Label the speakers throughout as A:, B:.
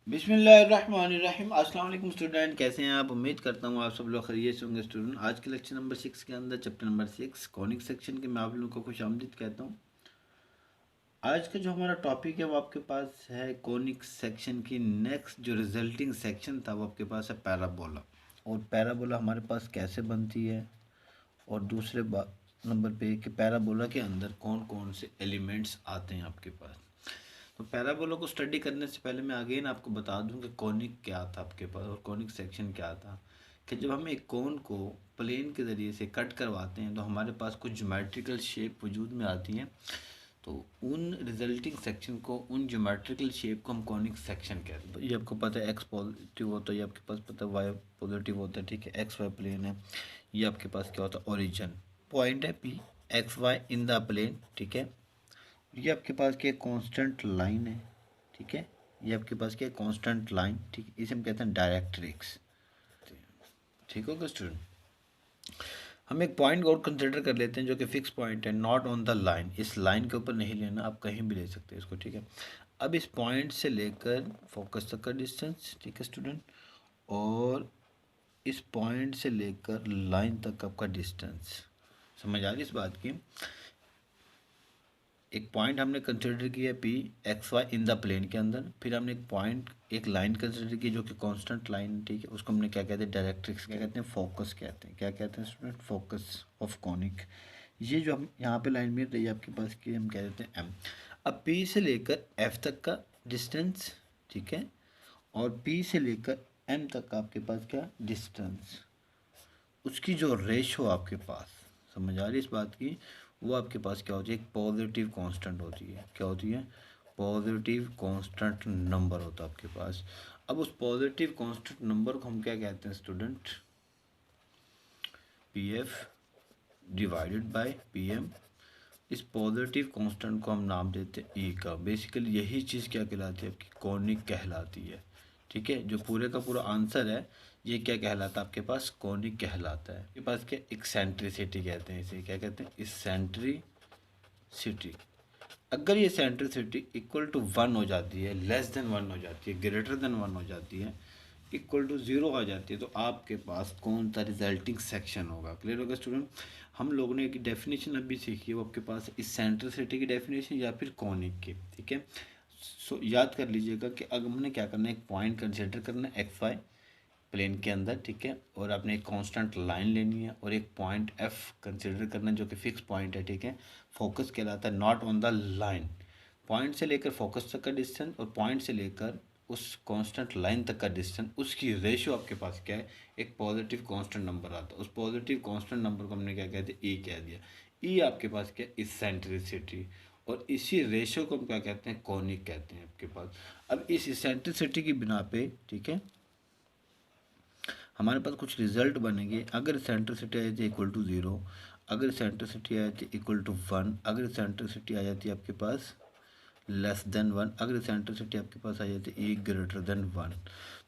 A: बिस्मिल्लाहिर्रहमानिर्रहीम। अस्सलाम वालेकुम स्टूडेंट, कैसे हैं आप? उम्मीद करता हूँ आप सब लोग खैरियत से होंगे। स्टूडेंट, आज के लेक्चर नंबर 6 के अंदर चैप्टर नंबर 6 कॉनिक सेक्शन के मैं आप लोगों को खुश आमदीद कहता हूँ। आज का जो हमारा टॉपिक है वो आपके पास है कॉनिक सेक्शन की नेक्स्ट जो रिजल्टिंग सेक्शन था वो आपके पास है पैराबोला। और पैराबोला हमारे पास कैसे बनती है और दूसरे नंबर पे कि पैराबोला के अंदर कौन कौन से एलिमेंट्स आते हैं आपके पास। तो पैराबोला को स्टडी करने से पहले मैं अगेन आपको बता दूं कि कॉनिक क्या था आपके पास और कॉनिक सेक्शन क्या था। कि जब हम एक कोन को प्लेन के ज़रिए से कट करवाते हैं तो हमारे पास कुछ ज्योमेट्रिकल शेप वजूद में आती हैं। तो उन रिजल्टिंग सेक्शन को, उन ज्योमेट्रिकल शेप को हम कॉनिक सेक्शन कहते हैं। तो ये आपको पता है एक्स पॉजिटिव होता है, ये आपके पास पता है वाई पॉजिटिव होता है, ठीक है। एक्स वाई प्लेन है, ये आपके पास क्या होता है, ओरिजिन पॉइंट है P X Y in the plane, ठीक है। ये आपके पास क्या कांस्टेंट लाइन है, ठीक है। ये आपके पास क्या कांस्टेंट लाइन, ठीक है। इसे हम कहते हैं डायरेक्ट्रिक्स, ठीक होगा स्टूडेंट। हम एक पॉइंट और कंसिडर कर लेते हैं जो कि फिक्स पॉइंट है, नॉट ऑन द लाइन। इस लाइन के ऊपर नहीं लेना, आप कहीं भी ले सकते हैं इसको, ठीक है। अब इस पॉइंट से लेकर फोकस तक का डिस्टेंस, ठीक है स्टूडेंट, और इस पॉइंट से लेकर लाइन तक आपका डिस्टेंस। समझ आ रही इस बात की? एक पॉइंट हमने कंसिडर किया P X Y in the plane के अंदर, फिर हमने एक पॉइंट, एक लाइन कंसिडर की जो कि कांस्टेंट लाइन, ठीक है। उसको हमने क्या कहते हैं, डायरेक्ट्रिक्स क्या कहते हैं, फोकस कहते हैं। क्या कहते हैं स्टूडेंट? Focus of conic. ये जो हम यहाँ पे लाइन में रही है आपके पास की हम कह देते हैं एम। अब पी से लेकर एफ तक का डिस्टेंस, ठीक है, और पी से लेकर एम तक का आपके पास क्या डिस्टेंस, उसकी जो रेशो आपके पास, समझ आ रही इस बात की, वो आपके पास क्या होती है, एक पॉजिटिव कांस्टेंट होती है। क्या होती है? पॉजिटिव कांस्टेंट नंबर होता है आपके पास। अब उस पॉजिटिव कांस्टेंट नंबर को हम क्या कहते हैं student? P F divided by P M. इस पॉजिटिव कांस्टेंट को हम नाम देते हैं ई का। बेसिकली यही चीज़ क्या कहलाती है आपकी, कॉनिक कहलाती है, ठीक है। जो पूरे का पूरा आंसर है ये क्या कहलाता है आपके पास, कॉनिक कहलाता है। आपके पास क्या, एक्सेंट्रिसिटी कहते हैं इसे। क्या कहते हैं? एक्सेंट्रिसिटी। अगर ये सेंट्रिसिटी इक्वल टू 1 हो जाती है, लेस देन 1 हो जाती है, ग्रेटर देन 1 हो जाती है, इक्वल टू 0 आ जाती है, तो आपके पास कौन सा रिजल्टिंग सेक्शन होगा। क्लियर होगा स्टूडेंट? हम लोगों ने एक डेफिनेशन अभी सीखी है, वो आपके पास इस सेंट्रिसिटी की डेफिनेशन या फिर कॉनिक की, ठीक है। सो याद कर लीजिएगा कि अगर हमने क्या करना है, एक पॉइंट कंसिडर करना है एक्स वाई प्लेन के अंदर, ठीक है, और आपने एक कांस्टेंट लाइन लेनी है और एक पॉइंट एफ कंसिडर करना है जो कि फिक्स पॉइंट है, ठीक है। फोकस कहलाता है not on the line. Point से लेकर फोकस तक का डिस्टेंस और पॉइंट से लेकर उस कांस्टेंट लाइन तक का डिस्टेंस, उसकी रेशियो आपके पास क्या है, एक पॉजिटिव कांस्टेंट नंबर आता है। उस पॉजिटिव कांस्टेंट नंबर को हमने क्या कहते हैं, ई कह दिया। ई आपके पास क्या, इसेंट्रिसिटी, और इसी रेशियो को हम क्या कहते हैं, कॉनिक कहते हैं आपके पास। अब इस इसेंट्रिसिटी की बिना पे, ठीक है, हमारे पास कुछ रिजल्ट बनेंगे। अगर सेंट्रिसिटी आ जाती है इक्वल टू 0, अगर सेंट्रिसिटी आ जाती है इक्वल टू 1, अगर सेंट्रिसिटी आ जाती है आपके पास लेस देन 1, अगर सेंट्रिसिटी आपके पास आ जाती है ग्रेटर देन 1।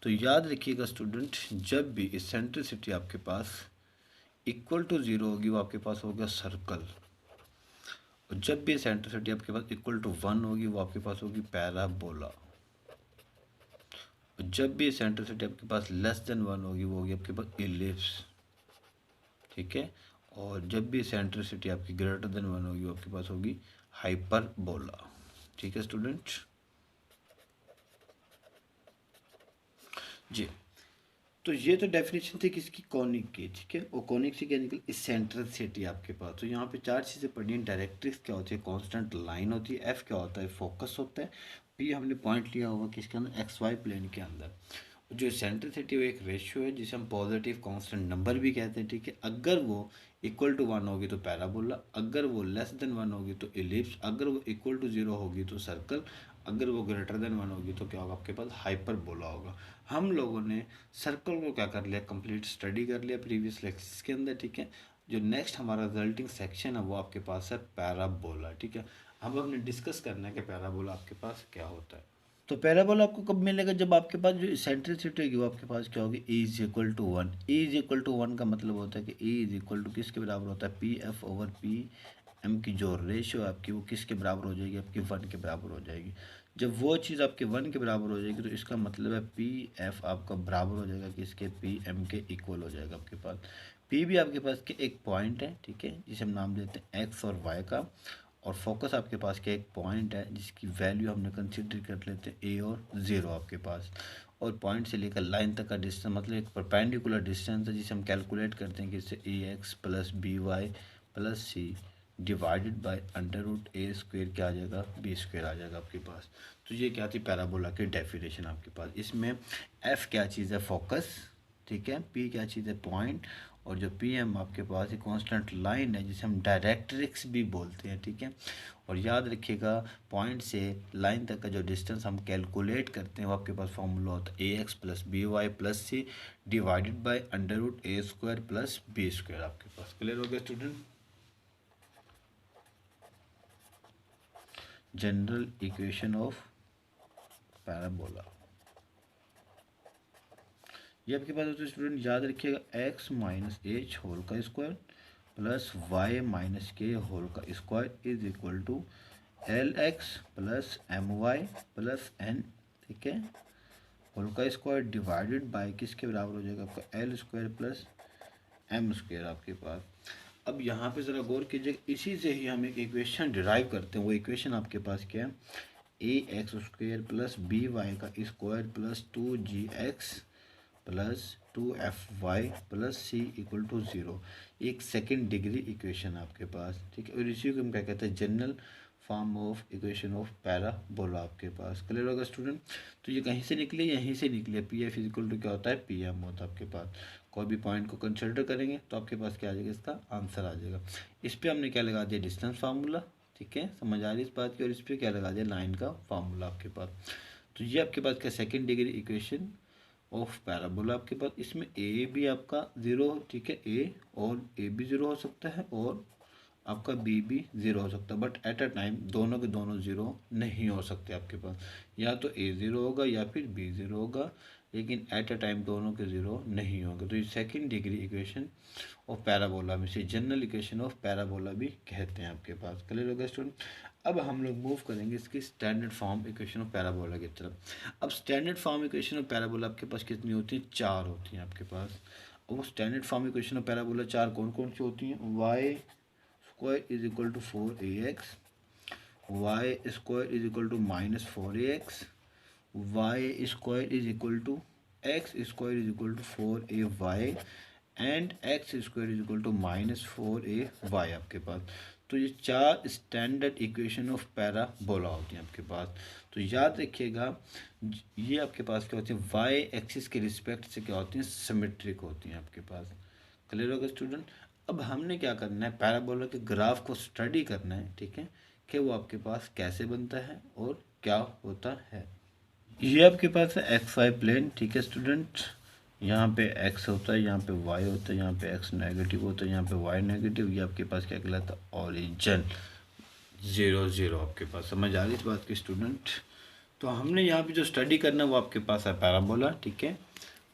A: तो याद रखिएगा स्टूडेंट, जब भी इसेंट्रिसिटी आपके पास इक्वल टू 0 होगी वो आपके पास होगा सर्कल, और जब भी इसेंट्रिसिटी आपके पास इक्वल टू 1 होगी वो आपके पास होगी पैराबोला। जब भी सेंट्रिसिटी आपके पास लेस देन 1 होगी वो होगी आपके पास इलिप्स, ठीक है। और जब भी सेंट्रिसिटी आपकी ग्रेटर देन 1 होगी वो आपके पास होगी हाइपरबोला, ठीक है स्टूडेंट जी। तो ये तो डेफिनेशन थी किसकी, कॉनिक की, ठीक है। और कॉनिक से क्या निकल, इसेंट्रिसिटी आपके पास। तो यहाँ पे चार चीज़ें पढ़ी हैं। डायरेक्ट्रिक्स क्या होती है, कांस्टेंट लाइन होती है। एफ क्या होता है, फोकस होता है। पी हमने पॉइंट लिया होगा किसके अंदर, एक्स वाई प्लेन के अंदर। जो इसेंट्रिसिटी वो एक रेशियो है जिसे हम पॉजिटिव कांस्टेंट नंबर भी कहते हैं, ठीक है। अगर वो इक्वल टू 1 होगी तो पैराबोला, अगर वो लेस देन 1 होगी तो इलिप्स, अगर वो इक्वल टू 0 होगी तो सर्कल, अगर वो ग्रेटर देन 1 होगी तो क्या होगा आपके पास, हाइपरबोला होगा। हम लोगों ने सर्कल को क्या कर लिया, कंप्लीट स्टडी कर लिया प्रीवियस लेक्चर्स के अंदर, ठीक है। जो नेक्स्ट हमारा रिजल्टिंग सेक्शन है वो आपके पास है पैराबोला, ठीक है। अब हमने डिस्कस करना है कि पैराबोला आपके पास क्या होता है। तो पैराबोला आपको कब मिलेगा, जब आपके पास जो सेंट्रिसिटी होगी वो आपके पास क्या होगी, E is equal to 1। E is equal to 1 का मतलब होता है कि ई इज इक्वल टू किसके बराबर होता है, P F over P M की जो रेशियो है आपकी वो किसके बराबर हो जाएगी, आपकी 1 के बराबर हो जाएगी। जब वो चीज़ आपके 1 के बराबर हो जाएगी तो इसका मतलब है पी एफ आपका बराबर हो जाएगा कि इसके पी एम के इक्वल हो जाएगा आपके पास। पी भी आपके पास के एक पॉइंट है, ठीक है, जिसे हम नाम देते हैं एक्स और वाई का, और फोकस आपके पास के एक पॉइंट है जिसकी वैल्यू हमने कंसिडर कर लेते हैं ए और ज़ीरो आपके पास। और पॉइंट से लेकर लाइन तक का डिस्टेंस मतलब एक परपेंडिकुलर डिस्टेंस है जिसे हम कैलकुलेट करते हैं कि इससे A X plus B Y plus C divided by under root A square क्या आ जाएगा, बी स्क्वेयर आ जाएगा आपके पास। तो ये क्या थी पैराबोला की डेफिनेशन आपके पास। इसमें एफ क्या चीज़ है, फोकस, ठीक है, पी क्या चीज़ है, पॉइंट, और जो पी एम आपके पास एक कांस्टेंट लाइन है जिसे हम डायरेक्ट्रिक्स भी बोलते हैं, ठीक है। और याद रखिएगा पॉइंट से लाइन तक का जो डिस्टेंस हम कैलकुलेट करते हैं वो आपके पास फॉर्मूला होता है A X plus B Y plus C divided by under root A square plus B square आपके पास। क्लियर हो गया student? General equation of parabola ये आपके पास होता है स्टूडेंट, याद रखिएगा एक्स माइनस एच होल का square plus Y minus K whole का square is equal to L X plus M Y plus N, ठीक है, होल का स्क्वायर डिवाइडेड बाय किसके बराबर हो जाएगा आपका L square plus M square आपके पास। अब यहाँ पे ज़रा गौर कीजिए, इसी से ही हम एक इक्वेशन डिराइव करते हैं। वो इक्वेशन आपके पास क्या है, A X square plus B Y का square plus 2g x plus 2f(y) plus C equal to 0, एक सेकेंड डिग्री इक्वेशन आपके पास, ठीक है। और इसी को हम क्या कहते हैं, general form of equation of parabola आपके पास। क्लियर होगा स्टूडेंट? तो ये कहीं से निकले, यहीं से निकले, पी एफ इक्वल टू क्या होता है, पी एम होता है आपके पास। कोई भी पॉइंट को कंसिडर करेंगे तो आपके पास क्या आ जाएगा, इसका आंसर आ जाएगा। इस पर हमने क्या लगा दिया, डिस्टेंस फार्मूला, ठीक है, समझ आ रही इस बात की। और इस पर क्या लगा दिया, लाइन का फार्मूला आपके पास। तो ये आपके पास क्या second degree equation of parabola आपके पास। इसमें ए भी आपका ज़ीरो, ठीक है, ए और ए भी ज़ीरो हो सकता है और आपका बी भी ज़ीरो हो सकता है, बट एट अ टाइम दोनों के दोनों ज़ीरो नहीं हो सकते आपके पास। या तो ए ज़ीरो होगा या फिर बी ज़ीरो होगा, लेकिन एट अ टाइम दोनों के ज़ीरो नहीं होंगे। तो ये second degree equation of parabola में से जनरल इक्वेशन ऑफ पैराबोला भी कहते हैं आपके पास। क्लियर हो गया स्टूडेंट? अब हम लोग मूव करेंगे इसकी standard form equation of parabola की तरफ। अब standard form equation of parabola आपके पास कितनी होती है, चार होती हैं आपके पास। और वो standard form equation of parabola चार कौन कौन सी होती हैं, Y square is equal to 4ax, Y square is equal to minus 4ax, Y square is equal to X square is equal to 4ay and X square is equal to minus 4ay आपके पास। तो ये चार standard equation of parabola होती हैं आपके पास। तो याद रखिएगा ये आपके पास क्या होती है, वाई एक्सिस के रिस्पेक्ट से क्या होती हैं, सिमेट्रिक होती हैं आपके पास। क्लियर होगा स्टूडेंट? अब हमने क्या करना है, पैराबोला के ग्राफ को स्टडी करना है, ठीक है, कि वो आपके पास कैसे बनता है और क्या होता है। ये आपके पास है एक्स वाई प्लेन, ठीक है स्टूडेंट। यहाँ पे एक्स होता है, यहाँ पे वाई होता है, यहाँ पे एक्स नेगेटिव होता है, यहाँ पे वाई नेगेटिव। ये आपके पास क्या कहलाता है, ओरिजिन 0 0 आपके पास। समझ आ रही इस बात की स्टूडेंट? तो हमने यहाँ पे जो स्टडी करना है वो आपके पास है पैराबोला, ठीक है।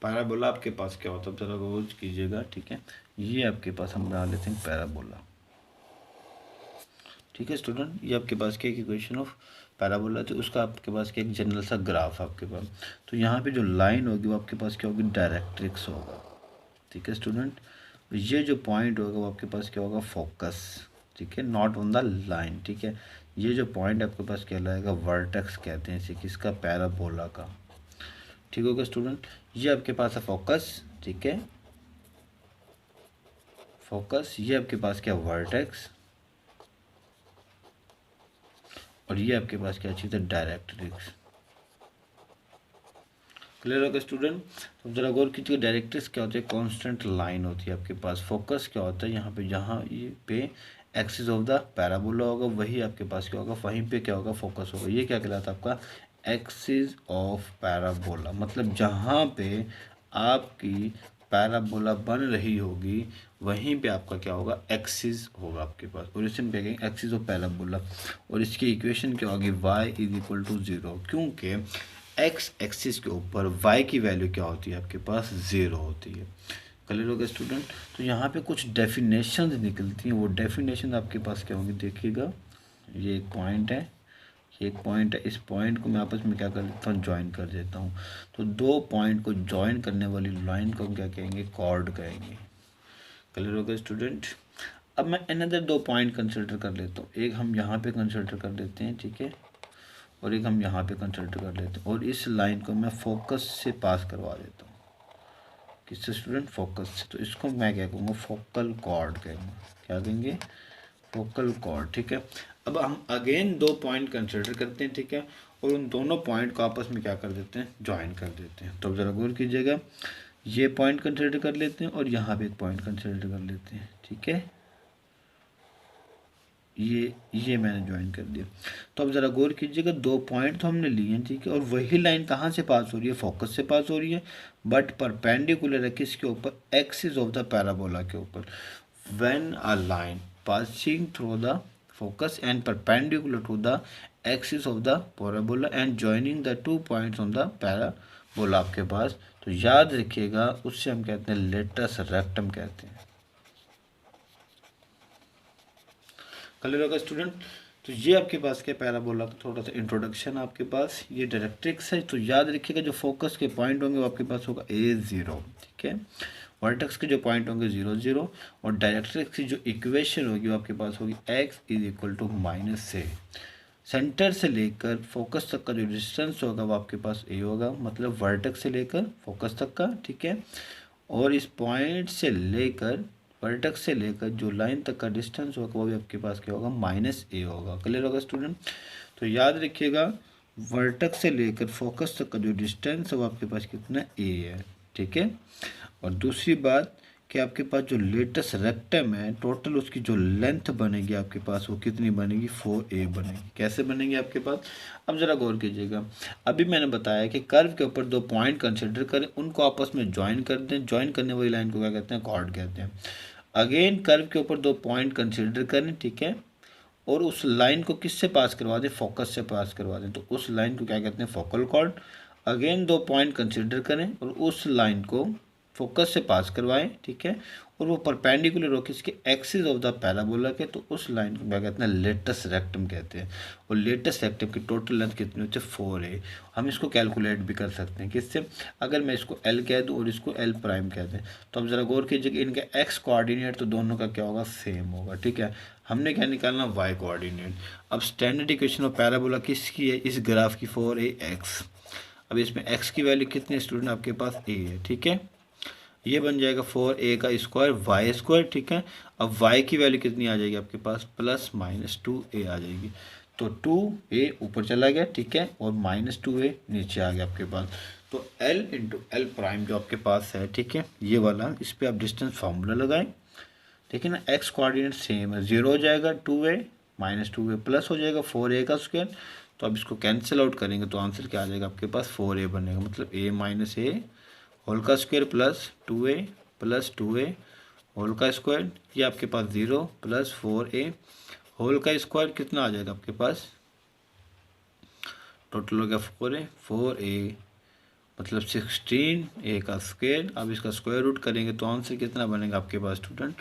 A: पैराबोला आपके पास क्या होता है, जरा रोज कीजिएगा, ठीक है। ये आपके पास हम बना लेते हैं पैराबोला, ठीक है स्टूडेंट। ये आपके पास क्या इक्वेशन ऑफ पैराबोला थी, उसका आपके पास क्या एक जनरल सा ग्राफ आपके पास। तो यहाँ पे जो लाइन होगी वो आपके पास क्या होगी, डायरेक्ट्रिक्स होगा, ठीक है स्टूडेंट। ये जो पॉइंट होगा वो आपके पास क्या होगा, फोकस, ठीक है, नॉट ऑन द लाइन, ठीक है। ये जो पॉइंट आपके पास कहलाएगा वर्टेक्स कहते हैं इसे, किसका, पैराबोला का, ठीक होगा स्टूडेंट। ये आपके पास है फोकस, ठीक है, फोकस। ये आपके पास क्या, वर्टेक्स, और ये आपके पास क्या चीज़ है, डायरेक्ट्रिक्स। क्लियर होगा स्टूडेंट? तो जरा गौर कीजिए, डायरेक्ट्रिक्स क्या होती है, कांस्टेंट लाइन होती है आपके पास। फोकस क्या होता है, यहाँ पे जहाँ ये पे एक्सिस ऑफ द पैराबोला होगा वही आपके पास क्या होगा, वहीं पे क्या होगा, फोकस होगा। ये क्या कहलाता है आपका, एक्सिस ऑफ पैराबोला। मतलब जहाँ पे आपकी पैराबोला बन रही होगी वहीं पे आपका क्या होगा, एक्सिस होगा आपके पास। और इसे हम क्या कहेंगे, एक्सिस ऑफ पैराबोला। और इसकी इक्वेशन क्या होगी, y इज इक्वल टू 0, क्योंकि एक्स एक्सिस के ऊपर वाई की वैल्यू क्या होती है आपके पास, 0 होती है। क्लियर होगा स्टूडेंट? तो यहाँ पे कुछ डेफिनेशन निकलती हैं, वो डेफिनेशन आपके पास क्या होंगी, देखिएगा। ये एक पॉइंट है, ये एक पॉइंट है, इस पॉइंट को मैं आपस में क्या कर देता हूँ, ज्वाइन कर देता हूँ। तो दो पॉइंट को ज्वाइन करने वाली लाइन को हम क्या कहेंगे, कॉर्ड कहेंगे। क्लियर हो गया स्टूडेंट। अब मैं अनदर दो पॉइंट कंसिडर कर लेता हूँ, एक हम यहाँ पे कंसिडर कर लेते हैं, ठीक है, और एक हम यहाँ पे कंसिडर कर लेते हैं, और इस लाइन को मैं फोकस से पास करवा देता हूँ। किससे स्टूडेंट, फोकस से। तो इसको मैं क्या कहूँगा, फोकल कॉर्ड कहेंगे। क्या कहेंगे, फोकल कॉर्ड, ठीक है। अब हम अगेन दो पॉइंट कंसिडर करते हैं, ठीक है, और उन दोनों पॉइंट को आपस में क्या कर देते हैं, ज्वाइन कर देते हैं। तो ज़रा गौर कीजिएगा, ये पॉइंट कंसिडर कर लेते हैं और यहाँ पे एक पॉइंट कंसिडर कर लेते हैं, ठीक है, ये मैंने ज्वाइन कर दिया। तो अब ज़रा गौर कीजिएगा, दो पॉइंट तो हमने लिए हैं, ठीक है, और वही लाइन कहाँ से पास हो रही है, फोकस से पास हो रही है, बट परपेंडिकुलर है किसके ऊपर, एक्सिस ऑफ द पैराबोला के ऊपर। When a line passing through the focus and perpendicular to the axis of the parabola and joining the two points on the parabola आपके पास, तो याद रखिएगा उससे हम कहते हैं लेटस रेक्टम कहते हैं। क्लियर होगा स्टूडेंट। तो ये आपके पास क्या, पैराबोला का थोड़ा सा इंट्रोडक्शन आपके पास, ये डायरेक्ट्रिक्स है। तो याद रखिएगा जो फोकस के पॉइंट होंगे वो आपके पास होगा A0, ठीक है, वर्टेक्स के जो पॉइंट होंगे 0 0, और डायरेक्ट्रिक्स की जो इक्वेशन होगी वो आपके पास होगी x = -a। सेंटर से लेकर फोकस तक का जो डिस्टेंस होगा वो आपके पास a होगा, मतलब वर्टेक्स से लेकर फोकस तक का, ठीक है, और इस पॉइंट से लेकर वर्टेक्स से लेकर जो लाइन तक का डिस्टेंस होगा वो भी आपके पास क्या होगा, -a होगा। क्लियर होगा स्टूडेंट। तो याद रखिएगा वर्टेक्स से लेकर फोकस तक का जो डिस्टेंस है वो आपके पास कितना a है, ठीक है। और दूसरी बात कि आपके पास जो लेटस रेक्टम है, टोटल उसकी जो लेंथ बनेगी आपके पास वो कितनी बनेगी, 4a बनेगी। कैसे बनेगी आपके पास, अब ज़रा गौर कीजिएगा, अभी मैंने बताया कि कर्व के ऊपर दो पॉइंट कंसिडर करें, उनको आपस में ज्वाइन कर दें, ज्वाइन करने वाली लाइन को क्या कहते हैं, कॉर्ड कहते हैं। अगेन कर्व के ऊपर दो पॉइंट कंसिडर करें, ठीक है, और उस लाइन को किससे पास करवा दें, फोकस से पास करवा दें, तो उस लाइन को क्या कहते हैं, फोकल कॉर्ड। अगेन दो पॉइंट कंसिडर करें और उस लाइन को फोकस से पास करवाएं, ठीक है, और वो परपेंडिकुलर हो किसके, एक्सिस ऑफ द पैराबोला के, तो उस लाइन को क्या कहते हैं, लेटस रेक्टम कहते हैं। और लेटस रेक्टम की टोटल लेंथ कितनी होती है, 4a। हम इसको कैलकुलेट भी कर सकते हैं किससे, अगर मैं इसको l कह दूँ और इसको l प्राइम कह दें, तो अब ज़रा गौर कीजिए कि इनका x कोऑर्डिनेट तो दोनों का क्या होगा, सेम होगा, ठीक है। हमने क्या निकालना, y कोऑर्डिनेट। अब स्टैंडर्ड इक्वेशन ऑफ पैराबोला किसकी है, इस ग्राफ की, 4ax। अब इसमें x की वैल्यू कितनी स्टूडेंट आपके पास a है, ठीक है, ये बन जाएगा 4a का स्क्वायर वाई स्क्वायर, ठीक है। अब y की वैल्यू कितनी आ जाएगी आपके पास, +-2a आ जाएगी। तो 2a ऊपर चला गया, ठीक है, और -2a नीचे आ गया आपके पास। तो l × l प्राइम जो आपके पास है, ठीक है, ये वाला, इस पर आप डिस्टेंस फार्मूला लगाएं, ठीक है ना। x कोऑर्डिनेट सेम है, 0 हो जाएगा, 2a -2a प्लस हो जाएगा 4a का स्क्वायर। तो अब इसको कैंसिल आउट करेंगे तो आंसर क्या आ जाएगा आपके पास, 4a बनेगा, मतलब a - a होल का स्क्वायर +2a होल का स्क्वायर, ये आपके पास 0 +4a होल का स्क्वायर, कितना आ जाएगा आपके पास, टोटल हो गया 4a मतलब 16a का स्क्वायर। अब इसका स्क्वायर रूट करेंगे तो आंसर कितना बनेगा आपके पास स्टूडेंट,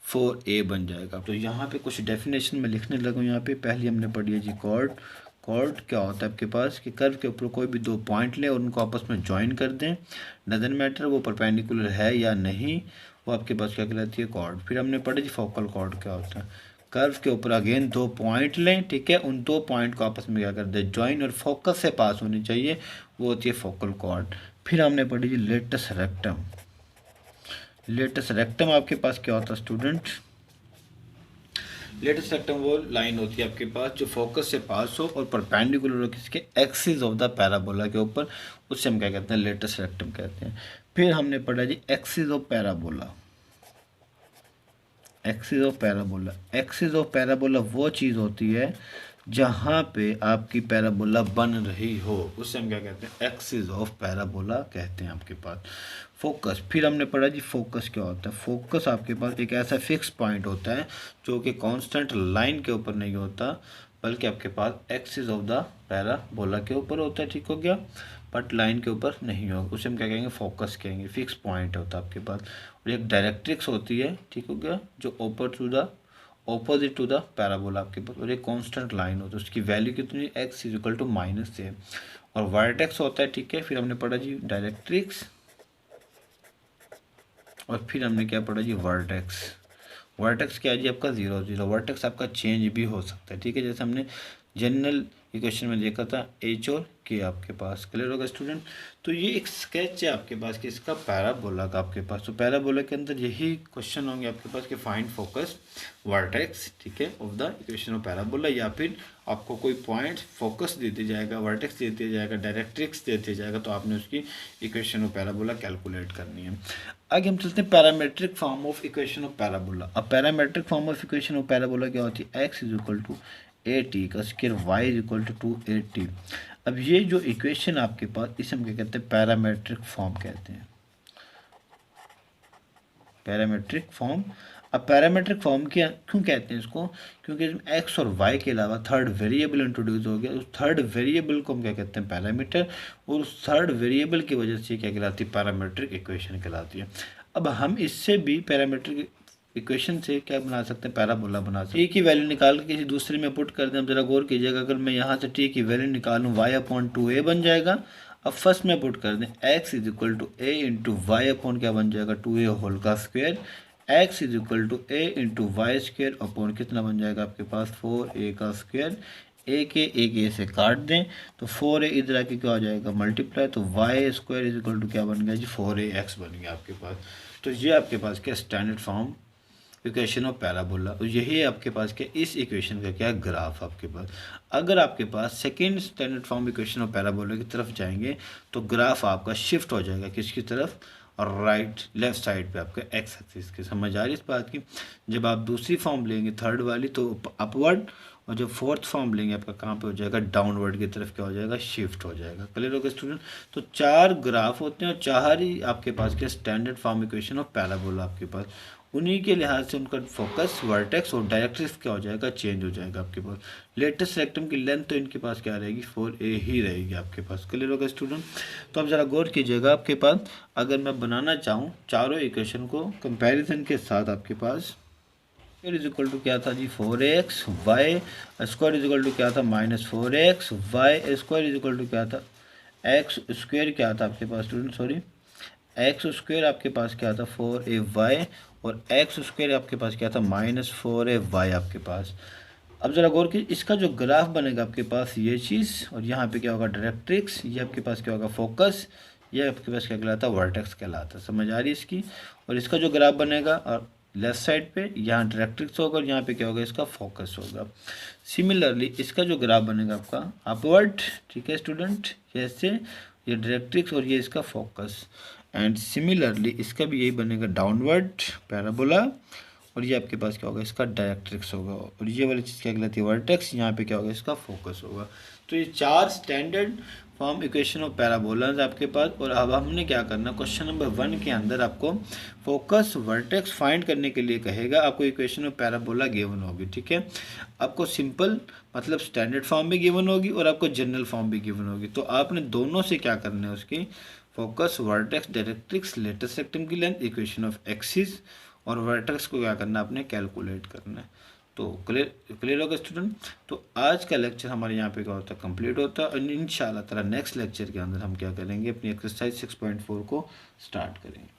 A: 4a बन जाएगा। तो यहाँ पे कुछ डेफिनेशन में लिखने लगा हूँ। यहाँ पे पहली हमने पढ़ी है जी कॉर्ड। कॉर्ड क्या होता है आपके पास कि कर्व के ऊपर कोई भी दो पॉइंट लें और उनको आपस में ज्वाइन कर दें, डजंट मैटर वो परपेंडिकुलर है या नहीं, वो आपके पास क्या कहलाती है, कॉर्ड। फिर हमने पढ़ी जी फोकल कॉर्ड क्या होता है, कर्व के ऊपर अगेन दो पॉइंट लें, ठीक है, उन दो पॉइंट को आपस में क्या कर दें, ज्वाइन, और फोकस से पास होनी चाहिए, वो होती है फोकल कॉर्ड। फिर हमने पढ़ी जी लेटस रेक्टम। लेटस रेक्टम आपके पास क्या होता है स्टूडेंट, लेटस रेक्टम वो लाइन होती है आपके पास जो फोकस से पास हो और परपेंडिकुलर हो किसके, एक्सिस ऑफ द पैराबोला के ऊपर, उससे हम क्या कहते हैं, लेटस रेक्टम कहते हैं। फिर हमने पढ़ा जी axis of parabola. Axis of parabola, axis of parabola वो चीज़ होती है जहाँ पे आपकी पैराबोला बन रही हो, उससे हम क्या कहते हैं, एक्सिस ऑफ पैराबोला कहते हैं आपके पास। फोकस, फिर हमने पढ़ा जी फोकस क्या होता है। फोकस आपके पास एक ऐसा फिक्स पॉइंट होता है जो कि कांस्टेंट लाइन के ऊपर नहीं होता, बल्कि आपके पास एक्सिस ऑफ द पैराबोला के ऊपर होता है, ठीक हो गया, बट लाइन के ऊपर नहीं होगा, उसे हम क्या कहेंगे, फोकस कहेंगे। फिक्स पॉइंट होता है आपके पास। और एक डायरेक्ट्रिक्स होती है, ठीक हो गया, जो ऊपर to the opposite to the parabola आपके पास, और एक कांस्टेंट लाइन हो तो उसकी वैल्यू कितनी, x इक्वल टू माइनस से, और वर्टेक्स होता है, ठीक है। फिर हमने पढ़ा जी डायरेक्ट्रिक्स, और फिर हमने क्या पढ़ा जी वर्टेक्स। वर्टेक्स क्या है जी आपका 0 0, वर्टेक्स आपका चेंज भी हो सकता है, ठीक है। जैसे हमने जनरल इक्वेशन में देखा था एच और के आपके पास, क्लियर होगा स्टूडेंट। तो ये एक स्केच है आपके पास कि इसका पैराबोला का आपके पास, तो पैराबोला के अंदर यही क्वेश्चन होंगे आपके पास कि फाइंड फोकस वर्टेक्स, ठीक है, of the equation of parabola, या फिर आपको कोई पॉइंट फोकस दे दिया जाएगा, वर्टेक्स दे दिया जाएगा, डायरेक्ट्रिक्स दे दिया जाएगा, तो आपने उसकी इक्वेशन ऑफ पैराबोला कैलकुलेट करनी है। आगे हम चलते हैं parametric form of equation of parabola. अब parametric form of equation of parabola क्या होती है, x is equal to A T का square Y is equal to 2at। अब ये जो इक्वेशन आपके पास, इसे हम क्या कहते हैं, पैरामेट्रिक फॉर्म कहते हैं, पैरामेट्रिक फॉर्म। अब पैरामेट्रिक फॉर्म क्या क्यों कहते हैं इसको, क्योंकि इसमें एक्स और वाई के अलावा थर्ड वेरिएबल इंट्रोड्यूस हो गया, उस थर्ड वेरिएबल को हम क्या कहते हैं, पैरामीटर, और उस थर्ड वेरिएबल की वजह से क्या कहलाती है, पैरामेट्रिक इक्वेशन कहलाती है। अब हम इससे भी पैरामेट्रिक इक्वेशन से क्या बना सकते हैं, पैराबोला बना सकते हैं। टी की वैल्यू निकाल के किसी दूसरे में पुट कर दें, हम जरा गौर कीजिएगा, अगर मैं यहाँ से टी की वैल्यू निकालूँ y/2a बन जाएगा। अब फर्स्ट में पुट कर दें x is equal to A into Y upon क्या बन जाएगा, 2a होल का स्क्वायर, x is equal to A into Y square upon कितना बन जाएगा आपके पास, 4a का स्क्वायर। एक ए से काट दें तो 4a इधर आके क्या हो जाएगा, मल्टीप्लाई, तो Y square is equal to क्या बन गया जी, 4ax बन गया आपके पास। तो ये आपके पास क्या standard form equation of parabola, और यही आपके पास क्या इस इक्वेशन का क्या ग्राफ आपके पास। अगर आपके पास second standard form equation of parabola की तरफ जाएंगे तो ग्राफ आपका शिफ्ट हो जाएगा किसकी तरफ, और राइट लेफ्ट साइड पे आपका एक्स एक्सिस के। समझ आ रही इस बात की। जब आप दूसरी फॉर्म लेंगे थर्ड वाली तो अपवर्ड, और जब फोर्थ फॉर्म लेंगे आपका कहाँ पे हो जाएगा, डाउनवर्ड की तरफ क्या हो जाएगा, शिफ्ट हो जाएगा। क्लियर होगा स्टूडेंट। तो 4 ग्राफ होते हैं और 4 ही आपके पास क्या standard form equation of parabola आपके पास, उन्हीं के लिहाज से उनका फोकस, वर्टेक्स और डायरेक्ट्रिक्स क्या हो जाएगा, चेंज हो जाएगा आपके पास। लेटेस्ट रेक्टम की लेंथ तो इनके पास क्या रहेगी, 4a ही रहेगी आपके पास। क्लियर होगा स्टूडेंट। तो अब जरा गौर कीजिएगा, आपके पास अगर मैं बनाना चाहूँ चारों इक्वेशन को कंपैरिजन के साथ, आपके पास स्क्वायर इज इक्वल टू क्या था जी, 4x, Y square is equal to क्या था, -4x, Y square is equal to क्या था, एक्स स्क्वायर क्या था आपके पास स्टूडेंट, सॉरी एक्स स्क्वायर आपके पास क्या था, 4ay, और एक्स स्क्वायर आपके पास क्या था, -4ay आपके पास। अब जरा गौर की, इसका जो ग्राफ बनेगा आपके पास ये चीज़, और यहाँ पे क्या होगा डायरेक्ट्रिक्स, ये आपके पास क्या होगा फोकस, ये आपके पास क्या कहलाता है, वर्टेक्स कहलाता है। समझ आ रही है इसकी। और इसका जो ग्राफ बनेगा और लेफ्ट साइड पे यहाँ डायरेक्ट्रिक्स होगा, और यहाँ पे क्या होगा, इसका फोकस होगा। सिमिलरली इसका जो ग्राफ बनेगा आपका अपवर्ड, ठीक है स्टूडेंट, जैसे ये डायरेक्ट्रिक्स और ये इसका फोकस, एंड सिमिलरली इसका भी यही बनेगा डाउनवर्ड पैराबोला, और ये आपके पास क्या होगा, इसका डायरेक्ट्रिक्स होगा, और ये वाली चीज़ क्या कहलाती है, वर्टेक्स, यहाँ पे क्या होगा, इसका फोकस होगा। तो ये 4 standard form equation of parabolas आपके पास। और अब हमने क्या करना, क्वेश्चन नंबर 1 के अंदर आपको फोकस वर्टेक्स फाइंड करने के लिए कहेगा, आपको इक्वेशन ऑफ पैराबोला गिवन होगी, ठीक है। आपको सिंपल मतलब स्टैंडर्ड फॉर्म भी गिवन होगी और आपको जनरल फॉर्म भी गिवन होगी। तो आपने दोनों से क्या करना है, उसकी focus vertex directrix latus rectum की लेंथ इक्वेशन ऑफ एक्सिस, और वर्टेक्स को क्या करना है, आपने कैलकुलेट करना है। तो क्लियर होगा स्टूडेंट। तो आज का लेक्चर हमारे यहाँ पे क्या होता है, कंप्लीट होता है, और इंशाल्लाह ताला नेक्स्ट लेक्चर के अंदर हम क्या करेंगे, अपनी एक्सरसाइज 6.4 को स्टार्ट करेंगे।